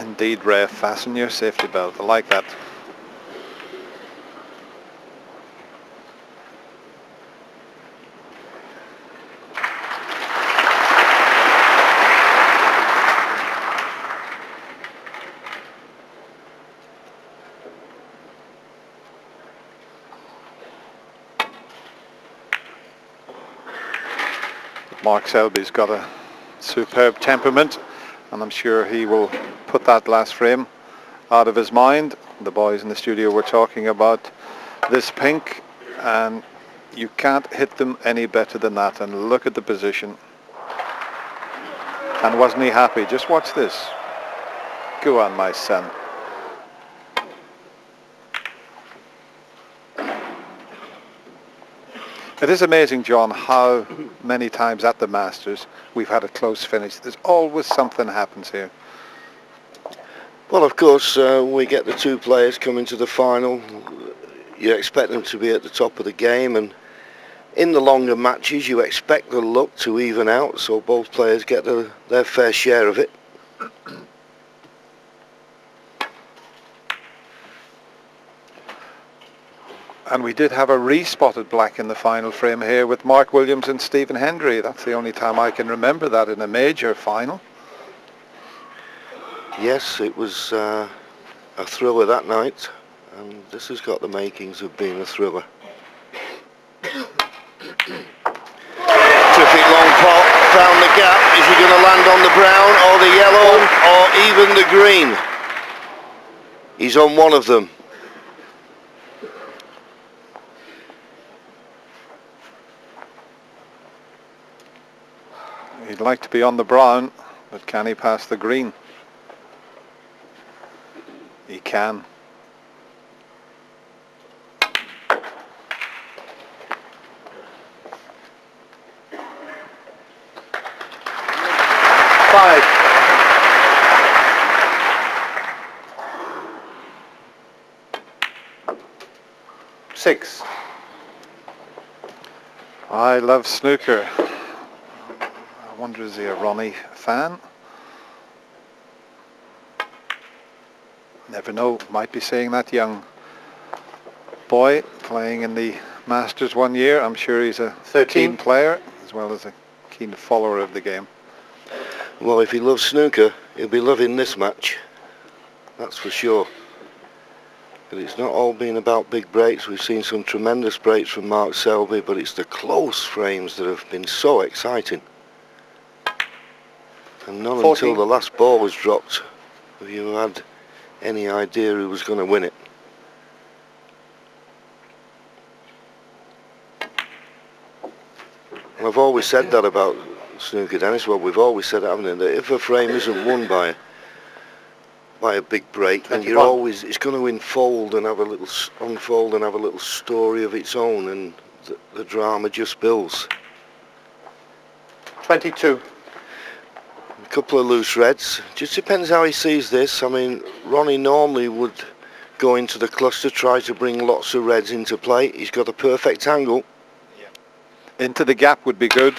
Indeed, Ray, fasten your safety belt. I like that. Mark Selby's got a superb temperament, and I'm sure he will put that last frame out of his mind. The boys in the studio were talking about this pink, and you can't hit them any better than that. And look at the position. And wasn't he happy? Just watch this. Go on, my son. It is amazing, John, how many times at the Masters we've had a close finish. There's always something happens here. Well, of course, we get the two players coming to the final. You expect them to be at the top of the game, and in the longer matches you expect the luck to even out, so both players get their fair share of it. And we did have a re-spotted black in the final frame here with Mark Williams and Stephen Hendry. That's the only time I can remember that in a major final. Yes, it was a thriller that night, and this has got the makings of being a thriller. Terrific long pot, found the gap. Is he going to land on the brown or the yellow or even the green? He's on one of them. He'd like to be on the brown, but can he pass the green? He can. Five. Six. I love snooker. I wonder, is he a Ronnie fan? Never know, might be seeing that young boy playing in the Masters one year. I'm sure he's a 13. keen player as well as a keen follower of the game. Well, if he loves snooker, he'll be loving this match. That's for sure. But it's not all been about big breaks. We've seen some tremendous breaks from Mark Selby, but it's the close frames that have been so exciting. And not 14. until the last ball was dropped have you had any idea who was going to win it. And I've always said that about snooker, Dennis. Well, we've always said, haven't we, that if a frame isn't won by a big break, then you're always, it's going to unfold and have a little story of its own, and the drama just builds. 22. A couple of loose reds. Just depends how he sees this. I mean, Ronnie normally would go into the cluster, try to bring lots of reds into play. He's got a perfect angle. Yeah. Into the gap would be good.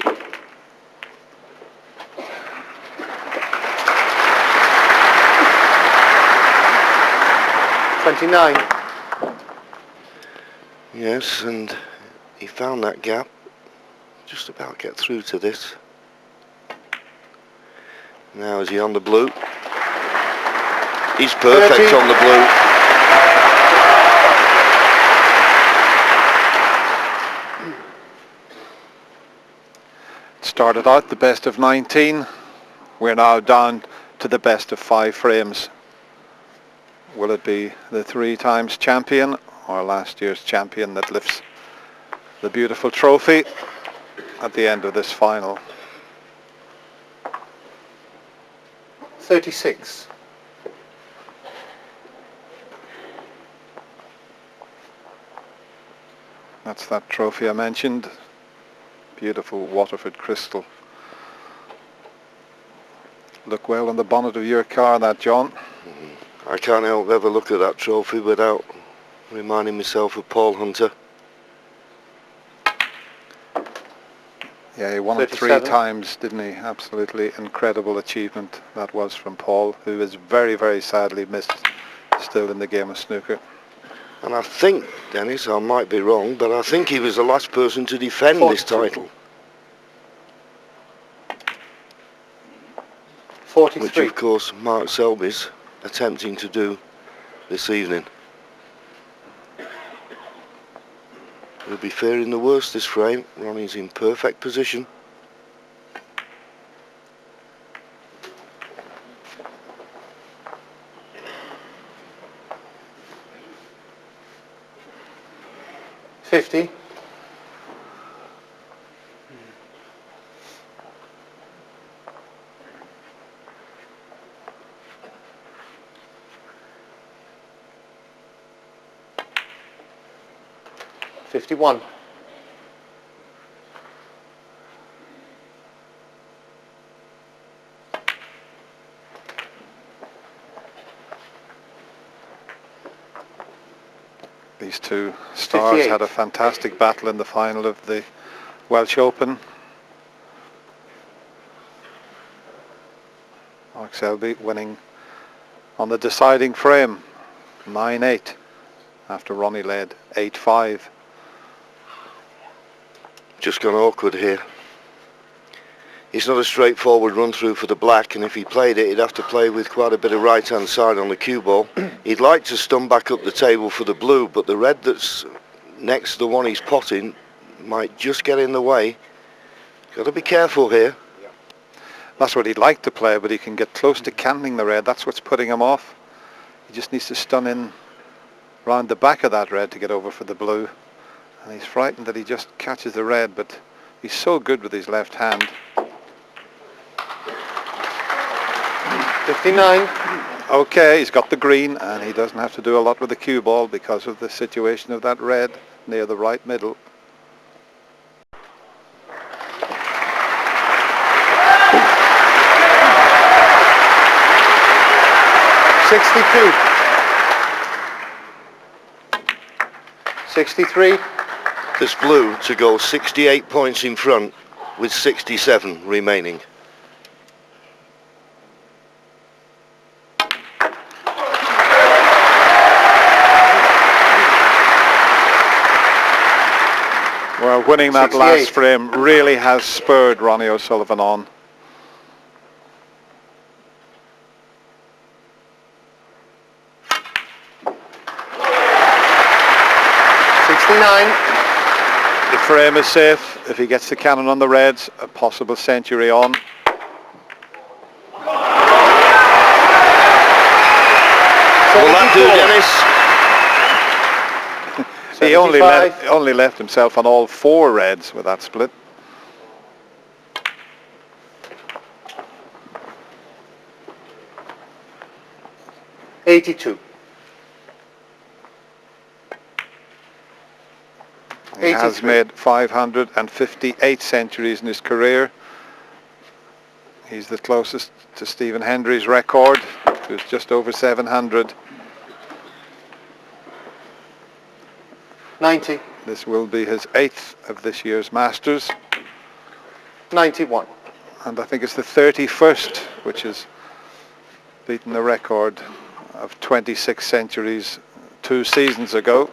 Yes, and he found that gap. Just about get through to this. Now is he on the blue? He's perfect 30. on the blue. Started out the best of 19. We're now down to the best of 5 frames. Will it be the 3 times champion or last year's champion that lifts the beautiful trophy at the end of this final? 36. That's that trophy I mentioned. Beautiful Waterford crystal. Look well on the bonnet of your car, that, John. I can't help ever look at that trophy without reminding myself of Paul Hunter. Yeah, he won it 3 times, didn't he? Absolutely incredible achievement that was from Paul, who is very, very sadly missed still in the game of snooker. And I think, Dennis, I might be wrong, but I think he was the last person to defend this title. 43. Which, of course, Mark Selby's attempting to do this evening. He'll be fearing the worst this frame. Ronnie's in perfect position. $50. $51. These two stars 58. had a fantastic battle in the final of the Welsh Open. Mark Selby winning on the deciding frame, 9-8, after Ronnie led 8-5. Just gone awkward here. It's not a straightforward run through for the black, and if he played it, he'd have to play with quite a bit of right hand side on the cue ball. He'd like to stun back up the table for the blue, but the red that's next to the one he's potting might just get in the way. Got to be careful here. That's what he'd like to play, but he can get close to canting the red. That's what's putting him off. He just needs to stun in round the back of that red to get over for the blue. And he's frightened that he just catches the red, but he's so good with his left hand. 59. Okay, he's got the green, and he doesn't have to do a lot with the cue ball because of the situation of that red near the right middle. $62. 63. This blue to go 68 points in front with 67 remaining. Well, winning that 68. last frame really has spurred Ronnie O'Sullivan on. The frame is safe. If he gets the cannon on the reds, a possible century on. Will that do, Dennis? He only left himself on all 4 reds with that split. $82. He has made 558 centuries in his career. He's the closest to Stephen Hendry's record, who's just over 700. 90. This will be his 8th of this year's Masters. 91. And I think it's the 31st, which has beaten the record of 26 centuries 2 seasons ago.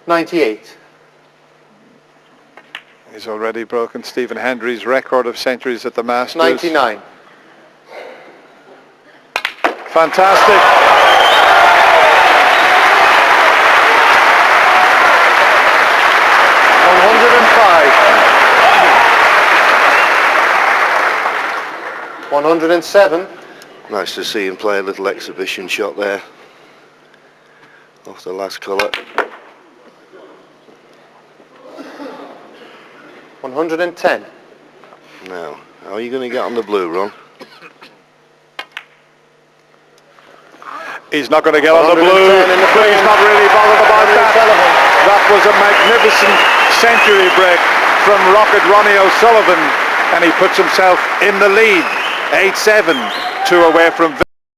98. He's already broken Stephen Hendry's record of centuries at the Masters. 99. Fantastic. $107. Nice to see him play a little exhibition shot there off the last colour. 110. Now, how are you going to get on the blue, Ron? He's not going to get on the blue. He's not really bothered about that. That was a magnificent century break from Rocket Ronnie O'Sullivan, and he puts himself in the lead. 8-7, 2 away from